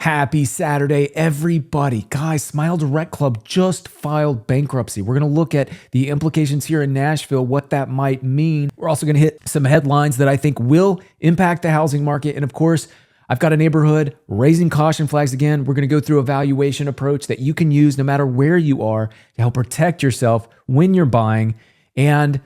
Happy Saturday, everybody. Guys, Smile Direct Club just filed bankruptcy. We're going to look at the implications here in Nashville, what that might mean. We're also going to hit some headlines that I think will impact the housing market. And of course, I've got a neighborhood raising caution flags again. We're going to go through a valuation approach that you can use no matter where you are to help protect yourself when you're buying. And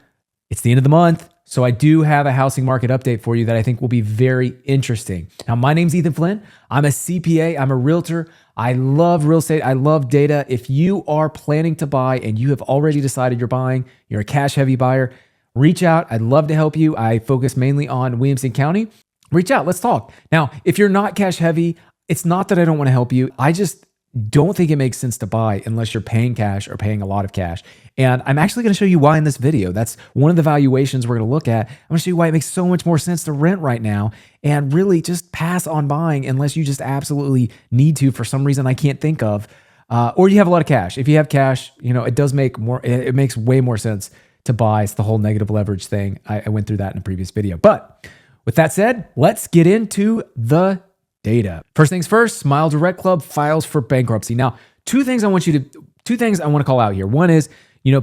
it's the end of the month, so I do have a housing market update for you that I think will be very interesting. Now, my name's Ethan Flynn. I'm a CPA. I'm a realtor. I love real estate. I love data. If you are planning to buy and you have already decided you're buying, you're a cash-heavy buyer, reach out. I'd love to help you. I focus mainly on Williamson County. Reach out. Let's talk. Now, if you're not cash-heavy, it's not that I don't want to help you. I just don't think it makes sense to buy unless you're paying cash or paying a lot of cash. And I'm actually going to show you why in this video. That's one of the valuations we're going to look at. I'm going to show you why it makes so much more sense to rent right now and really just pass on buying unless you just absolutely need to for some reason I can't think of, or you have a lot of cash. If you have cash, it does make more, it makes way more sense to buy. It's the whole negative leverage thing. I went through that in a previous video. But with that said, let's get into the data. First things first, Smile Direct Club files for bankruptcy. Now, two things I want to call out here. One is,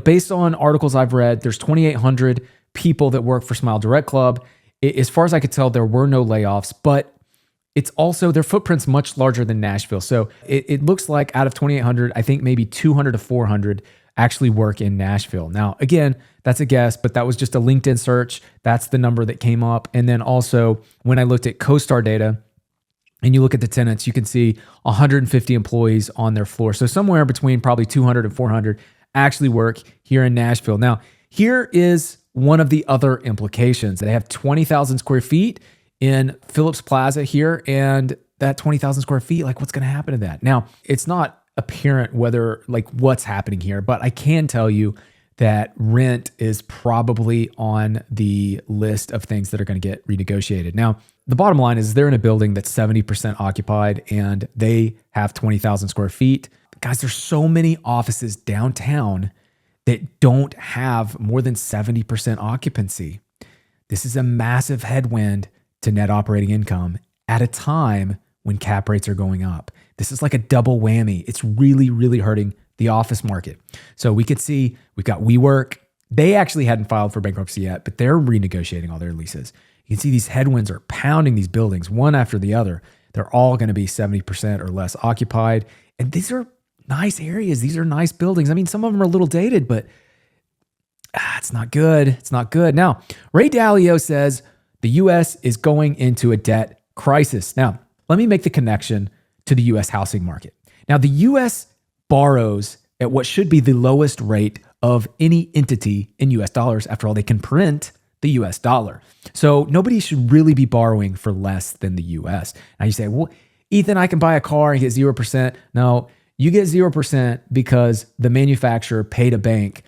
based on articles I've read, there's 2,800 people that work for Smile Direct Club. As far as I could tell, there were no layoffs, but it's also, their footprint's much larger than Nashville. So it looks like out of 2,800, I think maybe 200 to 400 actually work in Nashville. Now, again, that's a guess, but that was just a LinkedIn search. That's the number that came up. And then also, when I looked at CoStar data, and you look at the tenants, you can see 150 employees on their floor. So somewhere between probably 200 and 400 actually work here in Nashville. Now, here is one of the other implications. They have 20,000 square feet in Phillips Plaza here, and that 20,000 square feet, what's going to happen to that? Now, it's not apparent what's happening here, but I can tell you that rent is probably on the list of things that are going to get renegotiated. Now, the bottom line is they're in a building that's 70% occupied and they have 20,000 square feet. Guys, there's so many offices downtown that don't have more than 70% occupancy. This is a massive headwind to net operating income at a time when cap rates are going up. This is like a double whammy. It's really, really hurting the office market. So we could see we've got WeWork. They actually hadn't filed for bankruptcy yet, but they're renegotiating all their leases. You can see these headwinds are pounding these buildings one after the other. They're all going to be 70% or less occupied. And these are nice areas. These are nice buildings. I mean, some of them are a little dated, but it's not good. It's not good. Now, Ray Dalio says the U.S. is going into a debt crisis. Now, let me make the connection to the U.S. housing market. Now, the U.S. borrows at what should be the lowest rate of any entity in US dollars. After all, they can print the US dollar. So nobody should really be borrowing for less than the US. Now you say, well, Ethan, I can buy a car and get 0%. No, you get 0% because the manufacturer paid a bank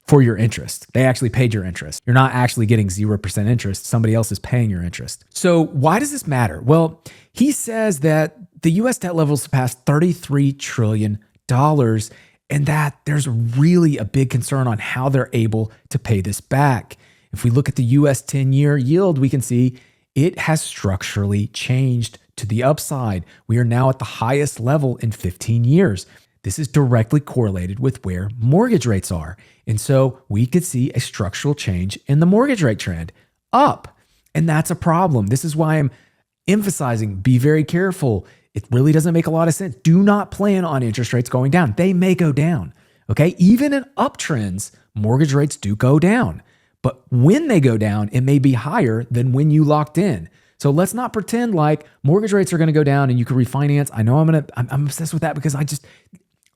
for your interest. They actually paid your interest. You're not actually getting 0% interest. Somebody else is paying your interest. So why does this matter? Well, he says that the US debt levels surpassed $33 trillion, and that there's really a big concern on how they're able to pay this back. If we look at the US 10-year yield, we can see it has structurally changed to the upside. We are now at the highest level in 15 years. This is directly correlated with where mortgage rates are. And so we could see a structural change in the mortgage rate trend up. And that's a problem. This is why I'm emphasizing, be very careful. It really doesn't make a lot of sense. Do not plan on interest rates going down. They may go down, okay? Even in uptrends, mortgage rates do go down. But when they go down, it may be higher than when you locked in. So let's not pretend like mortgage rates are going to go down and you can refinance. I know I'm obsessed with that because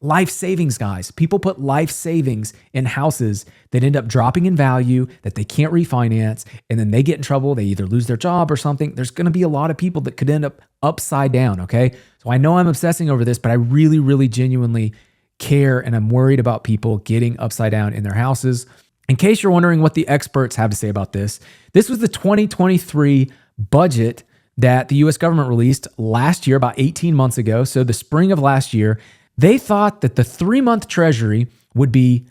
life savings, guys. People put life savings in houses that end up dropping in value, that they can't refinance, and then they get in trouble. They either lose their job or something. There's going to be a lot of people that could end up upside down, okay? So I know I'm obsessing over this, but I really, really genuinely care, and I'm worried about people getting upside down in their houses. In case you're wondering what the experts have to say about this, this was the 2023 budget that the US government released last year, about 18 months ago. So the spring of last year, they thought that the 3-month treasury would be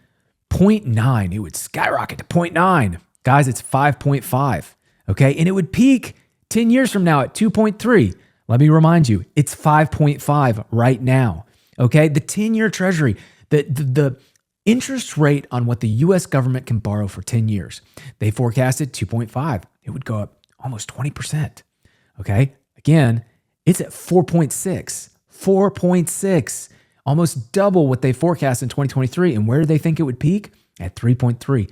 0.9. It would skyrocket to 0.9. Guys, it's 5.5. Okay. And it would peak 10 years from now at 2.3. Let me remind you, it's 5.5 right now. Okay. The 10-year treasury, the interest rate on what the US government can borrow for 10 years, they forecasted 2.5. It would go up almost 20%. Okay. Again, it's at 4.6, almost double what they forecast in 2023. And where do they think it would peak? At 3.3.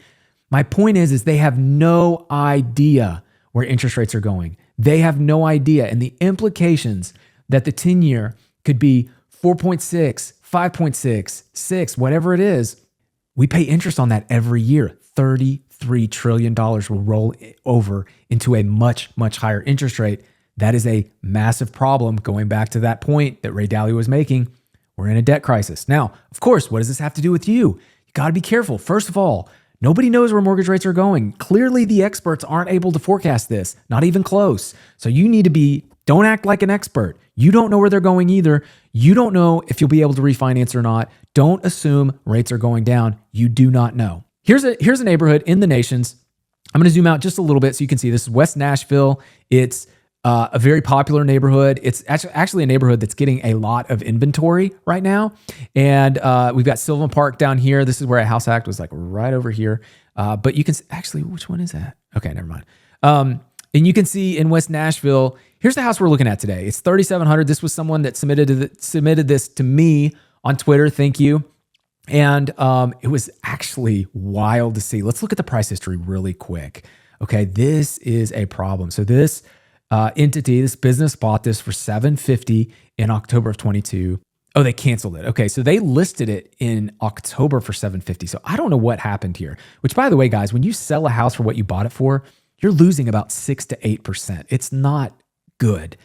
My point is they have no idea where interest rates are going. They have no idea. And the implications that the 10-year could be 4.6, 5.6, 6, whatever it is, we pay interest on that every year. $33 trillion will roll over into a much, much higher interest rate. That is a massive problem. Going back to that point that Ray Dalio was making, we're in a debt crisis. Now, of course, what does this have to do with you? You got to be careful. First of all, nobody knows where mortgage rates are going. Clearly, the experts aren't able to forecast this, not even close. So you need to don't act like an expert. You don't know where they're going either. You don't know if you'll be able to refinance or not. Don't assume rates are going down. You do not know. Here's a neighborhood in the Nations. I'm going to zoom out just a little bit so you can see. This is West Nashville. It's a very popular neighborhood. It's actually a neighborhood that's getting a lot of inventory right now. And we've got Sylvan Park down here. This is where a house hack was like right over here. But you can actually, which one is that? Okay, never mind. And you can see in West Nashville, here's the house we're looking at today. It's 3,700. This was someone that submitted this to me on Twitter. Thank you. And it was actually wild to see. Let's look at the price history really quick. Okay, this is a problem. So this entity, this business bought this for $750 in October of 22. Oh, they canceled it. Okay, so they listed it in October for $750. So I don't know what happened here. Which, by the way, guys, when you sell a house for what you bought it for, you're losing about 6 to 8%. It's not good.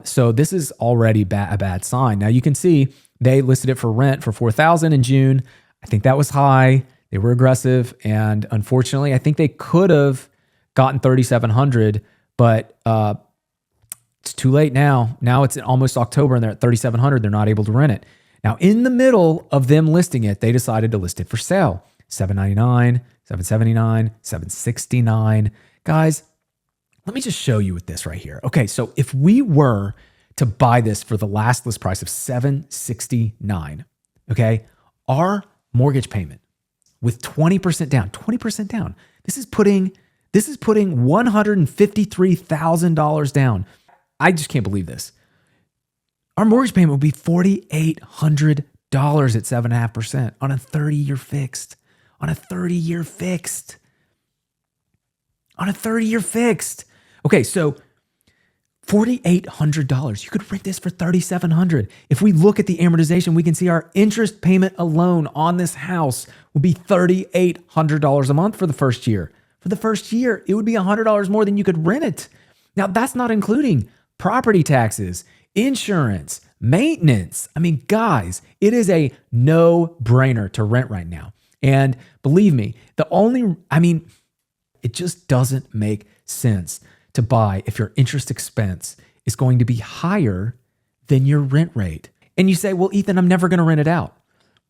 So this is already a bad sign. Now you can see they listed it for rent for $4,000 in June. I think that was high. They were aggressive, and unfortunately, I think they could have gotten $3,700, but it's too late now. Now it's almost October, and they're at $3,700. They're not able to rent it. Now, in the middle of them listing it, they decided to list it for sale. $799, $779, $769. Guys, let me just show you with this right here. Okay, so if we were to buy this for the last list price of $769, okay, our mortgage payment with 20% down, this is putting $153,000 down. I just can't believe this. Our mortgage payment would be $4,800 at 7.5% on a 30-year fixed. On a 30-year fixed. Okay, so $4,800. You could rent this for $3,700. If we look at the amortization, we can see our interest payment alone on this house would be $3,800 a month for the first year. For the first year, it would be $100 more than you could rent it. Now, that's not including property taxes, insurance, maintenance. I mean, guys, it is a no-brainer to rent right now. And believe me, it just doesn't make sense to buy if your interest expense is going to be higher than your rent rate. And you say, well, Ethan, I'm never going to rent it out.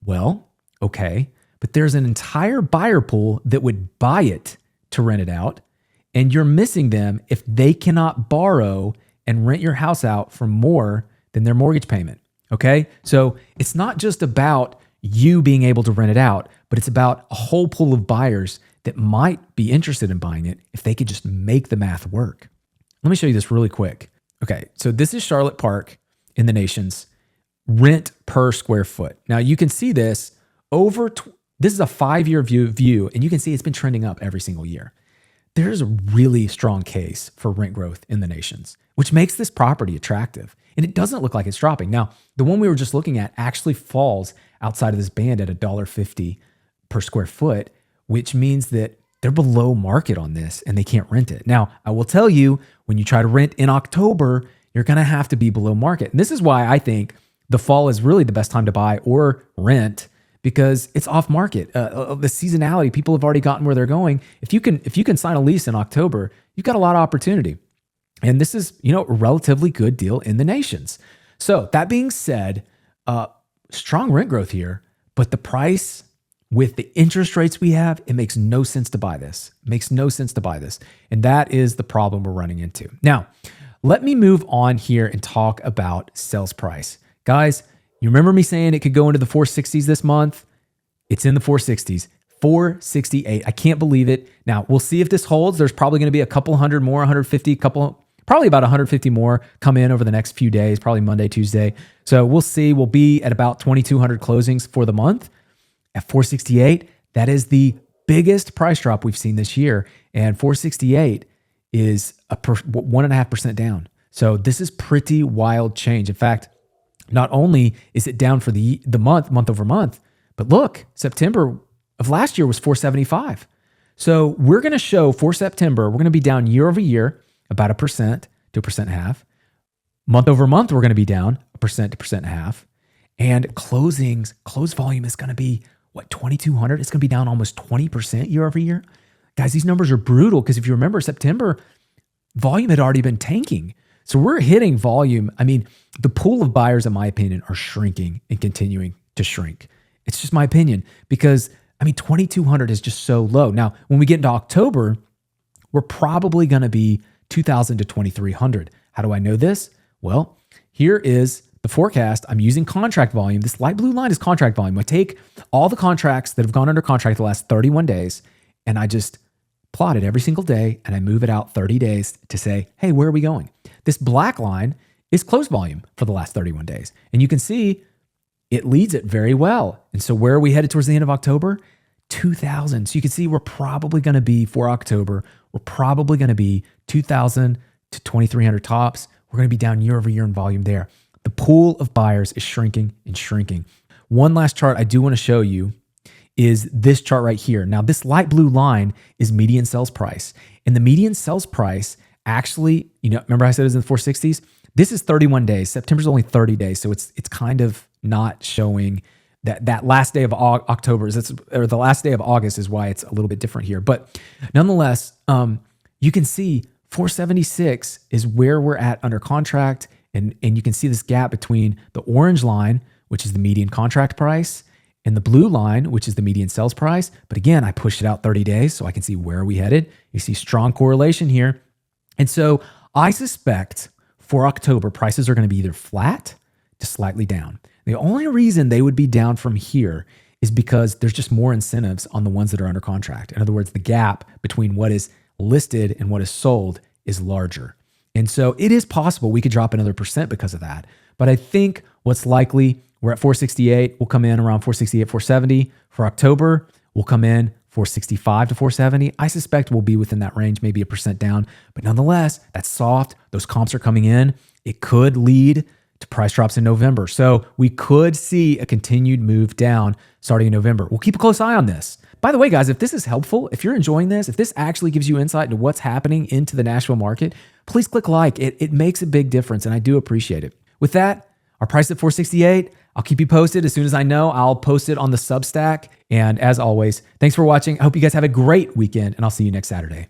Well, okay, but there's an entire buyer pool that would buy it to rent it out, and you're missing them if they cannot borrow and rent your house out for more than their mortgage payment, okay? So it's not just about you being able to rent it out, but it's about a whole pool of buyers that might be interested in buying it if they could just make the math work. Let me show you this really quick. Okay, so this is Charlotte Park in the Nations, rent per square foot. Now you can see this this is a 5-year view, and you can see it's been trending up every single year. There's a really strong case for rent growth in the Nations, which makes this property attractive. And it doesn't look like it's dropping. Now, the one we were just looking at actually falls outside of this band at $1.50 per square foot, which means that they're below market on this and they can't rent it. Now, I will tell you, when you try to rent in October, you're going to have to be below market. And this is why I think the fall is really the best time to buy or rent, because it's off market. The seasonality, people have already gotten where they're going. If you can sign a lease in October, you've got a lot of opportunity. And this is, a relatively good deal in the Nations. So that being said, strong rent growth here, but the price with the interest rates we have, it makes no sense to buy this. And that is the problem we're running into. Now, let me move on here and talk about sales price. Guys, you remember me saying it could go into the 460s this month? It's in the 460s. 468. I can't believe it. Now, we'll see if this holds. There's probably going to be a couple hundred more, 150, probably about 150 more come in over the next few days, probably Monday, Tuesday. So we'll see. We'll be at about 2,200 closings for the month. At 468, that is the biggest price drop we've seen this year. And 468 is 1.5% down. So this is pretty wild change. In fact, not only is it down for the month over month, but look, September of last year was 475. So we're going to show for September, we're going to be down year over year about 1% to 1.5%. Month over month, we're going to be down 1% to 1.5%. And close volume is going to be, 2,200? It's going to be down almost 20% year over year. Guys, these numbers are brutal because if you remember September, volume had already been tanking. So we're hitting volume. I mean, the pool of buyers, in my opinion, are shrinking and continuing to shrink. It's just my opinion because 2,200 is just so low. Now, when we get into October, we're probably going to be 2,000 to 2,300. How do I know this? Well, here is the forecast. I'm using contract volume. This light blue line is contract volume. I take all the contracts that have gone under contract the last 31 days, and I just plot it every single day, and I move it out 30 days to say, hey, where are we going? This black line is closed volume for the last 31 days. And you can see it leads it very well. And so where are we headed towards the end of October? 2,000. So you can see we're probably going to be, for October, we're probably going to be 2,000 to 2,300 tops. We're going to be down year over year in volume there. The pool of buyers is shrinking and shrinking. One last chart I do want to show you is this chart right here. Now, this light blue line is median sales price. And the median sales price actually, remember I said it was in the 460s? This is 31 days. September's only 30 days. So it's kind of not showing that last day of October, or the last day of August is why it's a little bit different here. But nonetheless, you can see 476 is where we're at under contract. And you can see this gap between the orange line, which is the median contract price, and the blue line, which is the median sales price. But again, I pushed it out 30 days so I can see where are we headed. You see strong correlation here. And so I suspect for October, prices are going to be either flat to slightly down. The only reason they would be down from here is because there's just more incentives on the ones that are under contract. In other words, the gap between what is listed and what is sold is larger. And so it is possible we could drop another percent because of that. But I think what's likely, we're at 468. We'll come in around 468, 470. For October, we'll come in 465 to 470. I suspect we'll be within that range, maybe 1% down. But nonetheless, that's soft. Those comps are coming in. It could lead to price drops in November. So we could see a continued move down starting in November. We'll keep a close eye on this. By the way, guys, if this is helpful, if you're enjoying this, if this actually gives you insight into what's happening into the Nashville market, please click like. It makes a big difference, and I do appreciate it. With that, our price at 468. I'll keep you posted. As soon as I know, I'll post it on the Substack. And as always, thanks for watching. I hope you guys have a great weekend, and I'll see you next Saturday.